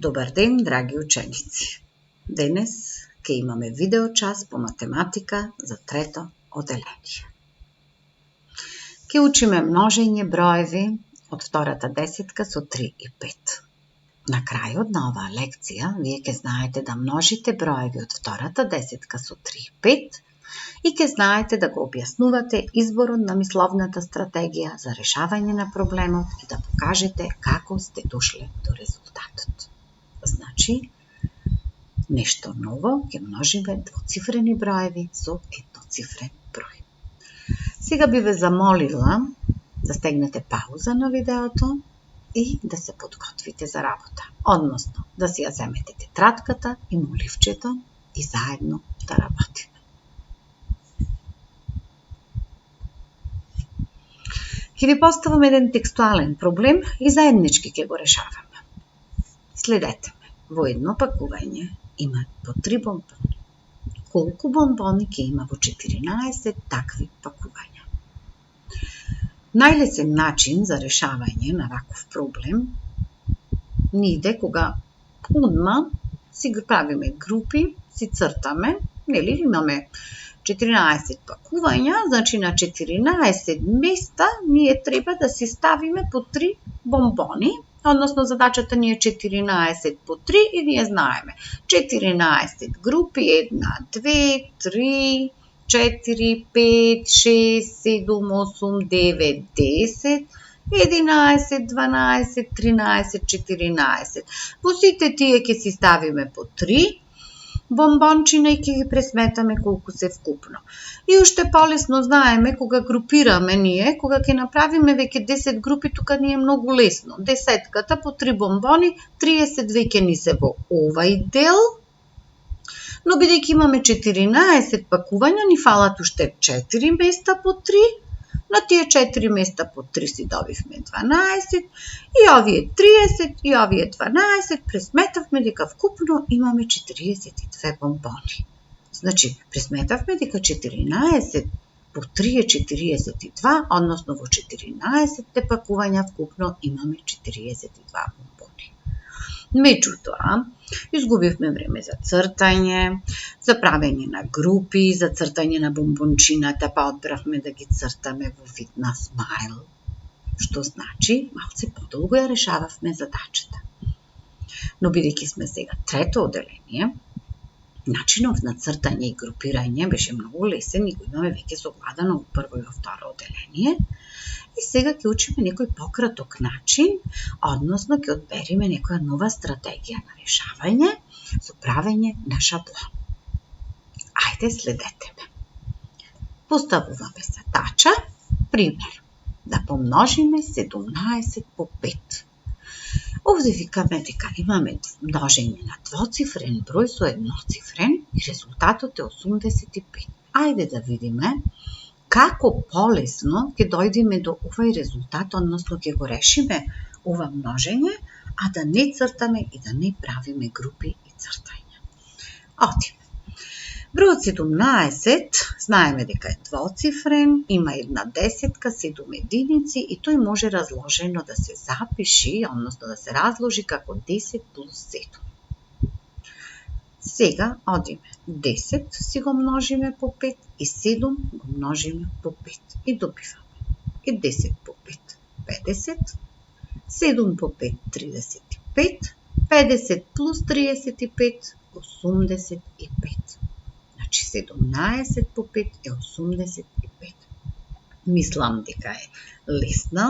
Добар ден, драги ученици! Денес ќе имаме видеочас по математика за трето оделение. Ќе учиме множење броеви од втората десетка со 3 и 5. На крајот на оваа лекција, вие ќе знаете да множите броеви од втората десетка со 3 и 5 и ќе знаете да го објаснувате изборот на мисловната стратегија за решавање на проблемот и да покажете како сте дошле до резултатот. Значи, нешто ново, ќе множиме двоцифрени броеви со едноцифрен број. Сега би ве замолила да стегнете пауза на видеото и да се подготвите за работа. Односно, да си ја земете тетрадката и моливчето и заедно да работиме. Ќе ви поставам еден текстуален проблем и заеднички ќе го решаваме. Следете ме. Во едно пакување има по 3 бонбони. Колку бонбони ќе има во 14 такви пакувања? Најлесен начин за решавање на ваков проблем ни иде кога одма си правиме групи, си цртаме, нели имаме 14 пакувања, значи на 14 места ние треба да си ставиме по 3 бонбони. Односно, задачата ни е 14 по 3 и ние знаеме 14 групи, 1, 2, 3, 4, 5, 6, 7, 8, 9, 10, 11, 12, 13, 14. Во сите тие ќе си ставиме по 3 бонбончина и ќе ги пресметаме колку се вкупно. И уште полесно знаеме кога групираме ние, кога ќе направиме веќе 10 групи, тука ни е многу лесно. Десетката по 3 бонбони, 30 веќе ни се во овај дел, но бидејќи имаме 14 пакувања, ни фалат уште 4 места по 3, на тие 4 места по 3 си добивме 12, и овие 30, и овие 12, пресметавме дека вкупно имаме 42 бонбони. Значи, пресметавме дека 14 по 3 е 42, односно во 14 пакувања вкупно имаме 42 бонбони. Меѓутоа, изгубивме време за цртање, за правење на групи, за цртање на бонбончината, па одбравме да ги цртаме во вид на смайл, што значи малце подолго ја решававме задачата. Но бидејќи сме сега трето оделение, начинов на цртање и групирање беше многу лесен и го имаме веќе совладано во прво и во второ оделение. И сега ќе учиме некој пократок начин, односно ќе одбериме некоја нова стратегија на решавање со правење на шаблон. Ајде, следете ме. Поставуваме задача, пример, да помножиме 17 по 5. Овде викаме дека имаме множење на двоцифрен број со едноцифрен и резултатот е 85. Ајде да видиме како полесно ќе дојдеме до овај резултат, односно ќе го решиме ова множење, а да не цртаме и да не правиме групи и цртање. Одиме. Бројот 17, знаеме дека е двоцифрен, има една десетка, 7 единици и тој може разложено да се запиши, односно да се разложи како 10 плюс 7. Сега, одиме, 10 си го множиме по 5 и 7 го множиме по 5 и добиваме. И 10 по 5, 50, 7 по 5, 35, 50 плюс 35, 85. Значи 17 по 5 е 85. Мислам дека е лесно,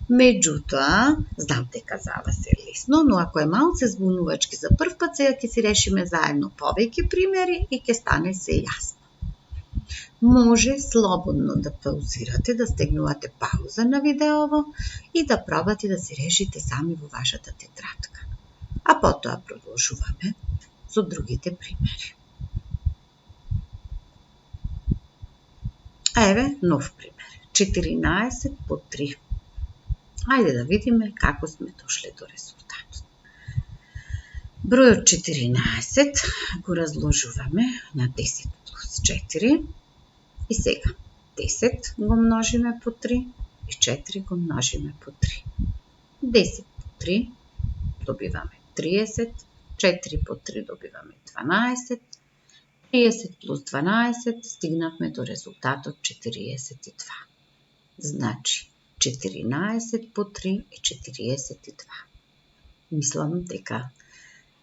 меѓутоа, знам дека за вас е лесно, но ако е малце збунувачки за прв пат, сега ќе си решиме заедно повеќе примери и ќе стане се јасно. Може слободно да паузирате, да стегнувате пауза на видеово и да пробате да си решите сами во вашата тетрадка. А потоа продолжуваме со другите примери. Еве нов пример. 14 по 3. Ајде да видиме како сме дошле до резултатот. Бројот 14 го разложуваме на 10 плюс 4 и сега 10 го множиме по 3 и 4 го множиме по 3. 10 по 3 добиваме 30, 4 по 3 добиваме 12, 30 плюс 12 стигнавме до резултатот 42. Значи 14 по 3 е 42. Мислам дека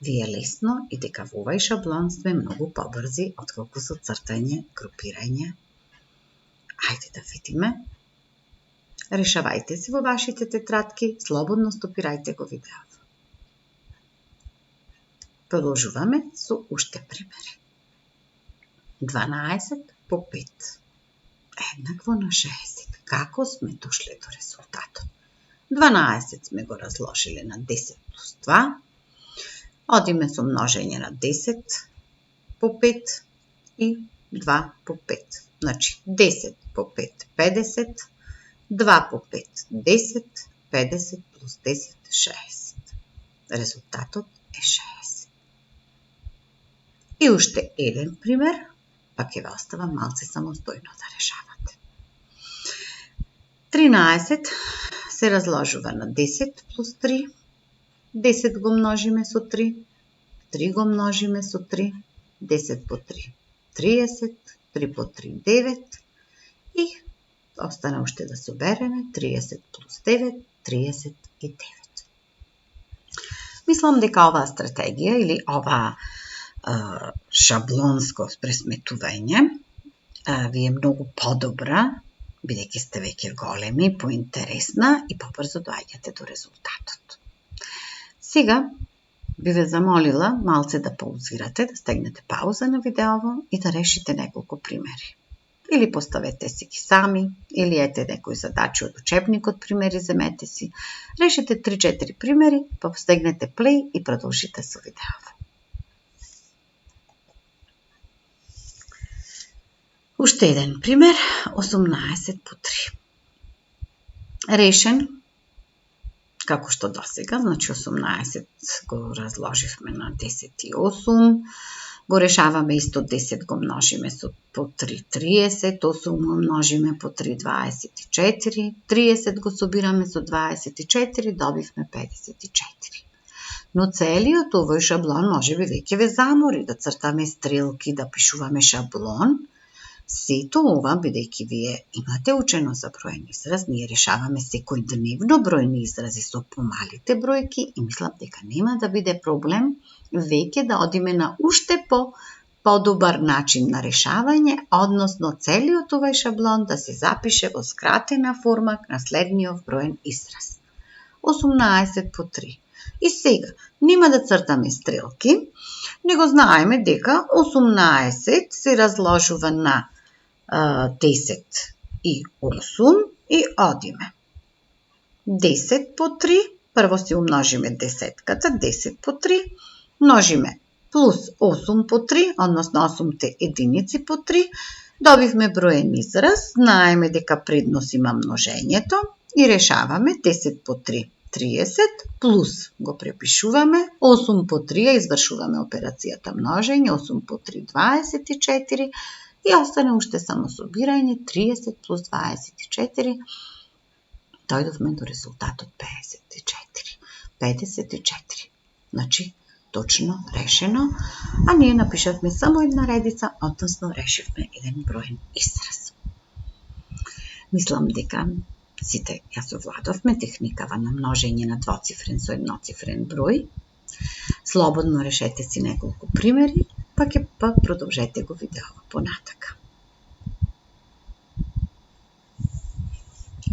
ви е лесно и дека во овај шаблон сме многу побрзи отколку со цртање, групирање. Ајде да видиме. Решавајте си во вашите тетрадки, слободно стопирајте го видеото. Продолжуваме со уште примери. 12 по 5 еднакво на 60. Како сме дошле до резултатот? 12 сме го разложиле на 10 плюс 2. Одиме со множење на 10 по 5 и 2 по 5. Значи 10 по 5 50, 2 по 5 10, 50 плюс 10 60. Резултатот е 60. И уште еден пример, пак ќе ве оставам малце самостојно да решавате. 13 се разложува на 10 плюс 3, 10 го множиме со 3, 3 го множиме со 3, 10 по 3, 30, 3 по 3, 9 и остана уште да собереме 30 плюс 9, 39. Мислам дека оваа стратегија или оваа шаблонско пресметување ви е многу подобра, бидејќи сте веќе големи, поинтересна и побрзо доаѓате до резултатот. Сега би ве замолила малце да паузирате, да стегнете пауза на видеово и да решите неколку примери. Или поставете си ги сами, или ете некои задачи од учебникот, примери земете си. Решите 3-4 примери, па стегнете плей и продолжите со видеово. Уште еден пример, 18 по 3. Решен, како што досега, значи 18 го разложивме на 10 и 8, го решаваме исто 10 го множиме по 3 30, 8 го множиме по 3 24, 30 го собираме со 24, добивме 54. Но целиот овој шаблон може би веќе ве замори да цртаме стрелки, да пишуваме шаблон. Сето ова, бидејќи вие имате учено за броен израз, ние решаваме секојдневно бројни изрази со помалите бројки и мислам дека нема да биде проблем веќе да одиме на уште подобар начин на решавање, односно целиот овај шаблон да се запише во скратена форма на следниот броен израз. 18 по 3. И сега, нема да цртаме стрелки, него знаеме дека 18 се разложува на 10 и 8 и одиме. 10 по 3, прво си умножиме десетката, 10 по 3, множиме плюс 8 по 3, односно 8 единици по 3, добивме броен израз, знаеме дека преднос има множењето и решаваме 10 по 3. 30 плюс го препишуваме, 8 по 3 извршуваме операцијата множење, 8 по 3 24 и остане уште само собирање 30 плюс 24, дојдовме до резултатот 54. 54. Значи, точно решено, а ние напишавме само една редица, односно решивме еден броен израз. Мислам дека сите ја совладовме техникава на множење на двоцифрен со едноцифрен број. Слободно решете си неколку примери, па продолжете го видеово понатака.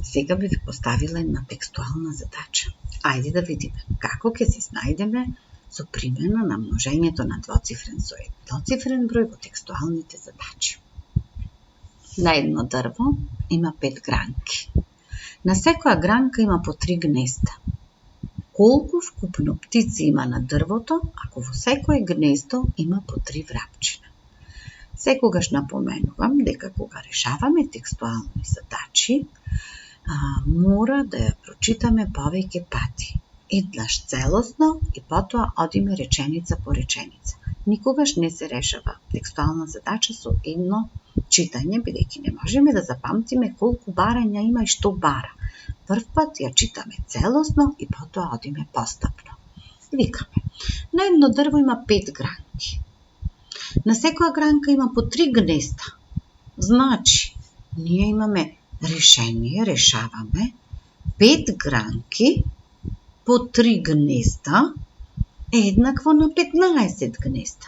Сега би ви поставила една текстуална задача. Ајде да видиме како ќе се снајдеме со примена на множењето на двоцифрен со едноцифрен број во текстуалните задачи. На едно дрво има 5 гранки. На секоја гранка има по 3 гнезда. Колку вкупно птици има на дрвото, ако во секој гнездо има по 3 врапчина? Секогаш напоменувам дека кога решаваме текстуални задачи, мора да ја прочитаме повеќе пати. Еднаш целосно и потоа одиме реченица по реченица. Никогаш не се решава текстуална задача со едно читање, бидејќи не можеме да запамтиме колку барања има и што бара. Прв пат ја читаме целосно и потоа одиме постапно. Викаме. На едно дрво има 5 гранки. На секоја гранка има по 3 гнезда. Значи, ние имаме решаваме 5 гранки по 3 гнезда е еднакво на 15 гнезда.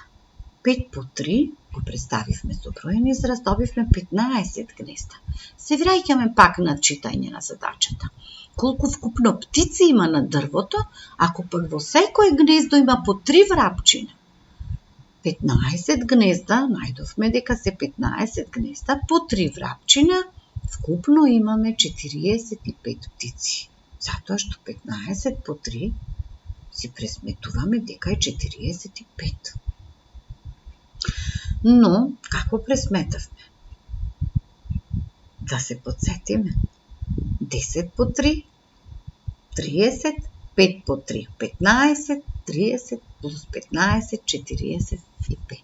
5 по 3 го представивме со броен израз, добивме 15 гнезда. Се враќаме пак на читање на задачата. Колку вкупно птици има на дрвото, ако пак во секој гнездо има по 3 врапчина? 15 гнезда, најдовме дека се 15 гнезда по 3 врапчина, вкупно имаме 45 птици. Затоа што 15 по 3 си пресметуваме дека е 45. Но, како пресметавме? Да се подсетиме. 10 по 3, 30, 5 по 3, 15, 30 плюс 15, 45.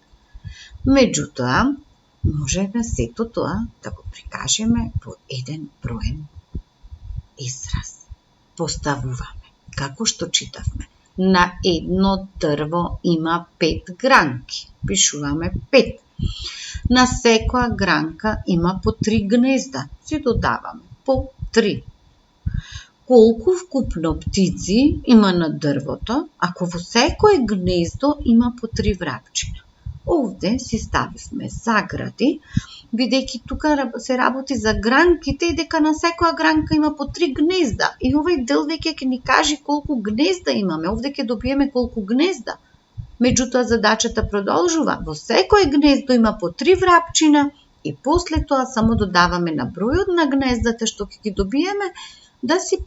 Меѓутоа, можеме сето тоа да го прикажеме во еден броен израз. Поставуваме. Како што читавме. На едно дрво има 5 гранки. Пишуваме 5. На секоја гранка има по 3 гнезда. Си додаваме по 3. Колку вкупно птици има на дрвото, ако во секој гнездо има по 3 врапчина? Овде си ставивме загради, бидејќи тука се работи за гранките и дека на секоја гранка има по 3 гнезда. И овој дел веќе ќе ни каже колку гнезда имаме. Овде ќе добиеме колку гнезда. Меѓутоа задачата продолжува. Во секој гнездо има по 3 врапчина и после тоа само додаваме на бројот на гнездата што ќе ги добиеме, да си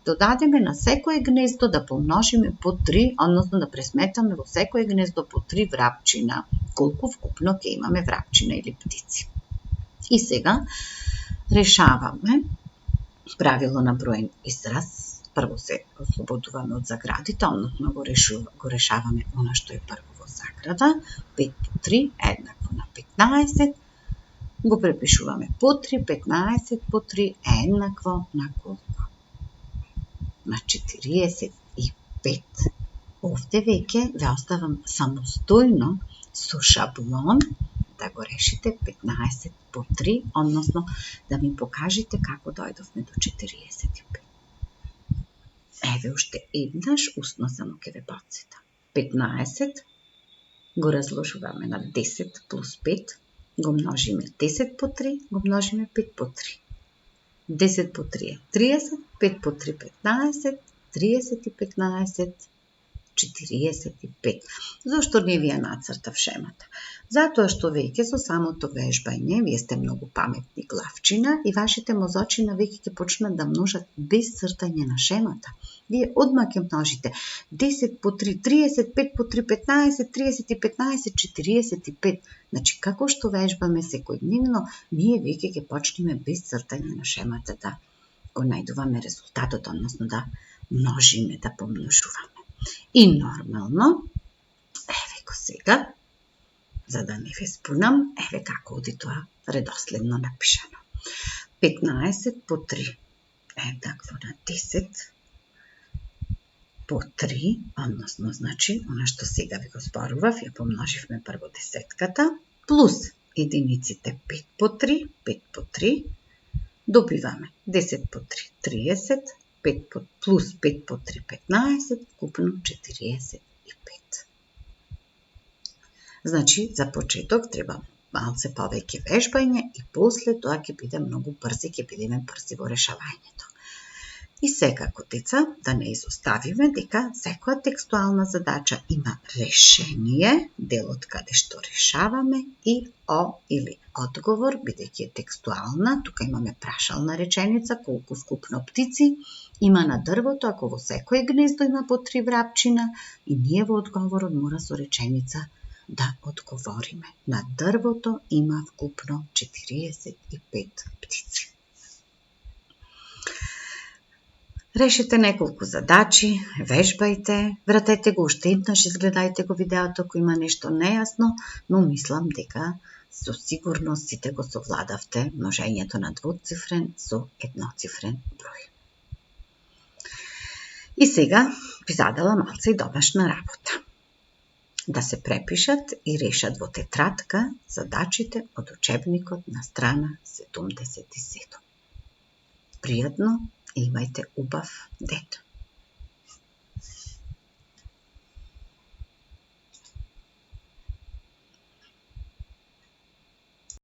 додадеме на секој гнездо да помножиме по 3, односно да пресметаме во секој гнездо по 3 врапчина, колку вкупно ќе имаме врапчина или птици. И сега решаваме правило на броен израз. Прво се ослободуваме од заградите, односно го решаваме она што е прво во заграда. 5 по 3 е еднакво на 15. Го препишуваме по 3, 15 по 3 е еднакво на колку? На 45. Овде веќе ве оставам самостојно со шаблон да го решите 15 по 3, односно да ми покажете како дојдовме до 45. Еве уште еднаш усно само ќе ве подсетам. 15 го разложуваме на 10 плюс 5, го множиме 10 по 3, го множиме 5 по 3. 10 по 3 е 30, 5 по 3 15, 30 и 15, 45. Зошто не ви ја нацртав шемата? Затоа што веќе со самото вежбање, вие сте многу паметни главчина и вашите мозочина веќе ќе почнат да множат без цртање на шемата. Вие одма ќе множите 10 по 3, 30, 5 по 3, 15, 30 и 15, 45. Значи, како што вежбаме секојдневно, ние веќе ќе почнеме без цртање на шемата да го најдуваме резултатот, односно да множиме, да помножуваме. И нормално, еве го сега, за да не ве спунам, еве како оди тоа редоследно напишано. 15 по 3 е еднакво на 10 по 3, односно, значи, она што сега ви го зборував, ја помноживме прво десетката, плюс единиците 5 по 3, 5 по 3, добиваме 10 по 3, 30, 5 плюс 5 по 3, 15, купно 45. Значи, за почеток треба малце повеќе вежбање и после тоа ќе биде многу брзи, ќе бидеме брзи во решавањето. И секако, деца, да не изоставиме дека секоја текстуална задача има решение, делот каде што решаваме, и О или одговор, бидејќи е текстуална, тука имаме прашална реченица, колку вкупно птици има на дрвото, ако во секој гнездо има по 3 врапчина, и ние во одговорот мора со реченица да одговориме. На дрвото има вкупно 45 птици. Решете неколку задачи, вежбајте, вратете го уште еднаш, изгледајте го видеото ако има нешто нејасно, но мислам дека со сигурност сите го совладавте множењето на двоцифрен со едноцифрен број. И сега би задала малце и домашна работа. Да се препишат и решат во тетрадка задачите од учебникот на страна 77. Пријатно и имајте убав ден.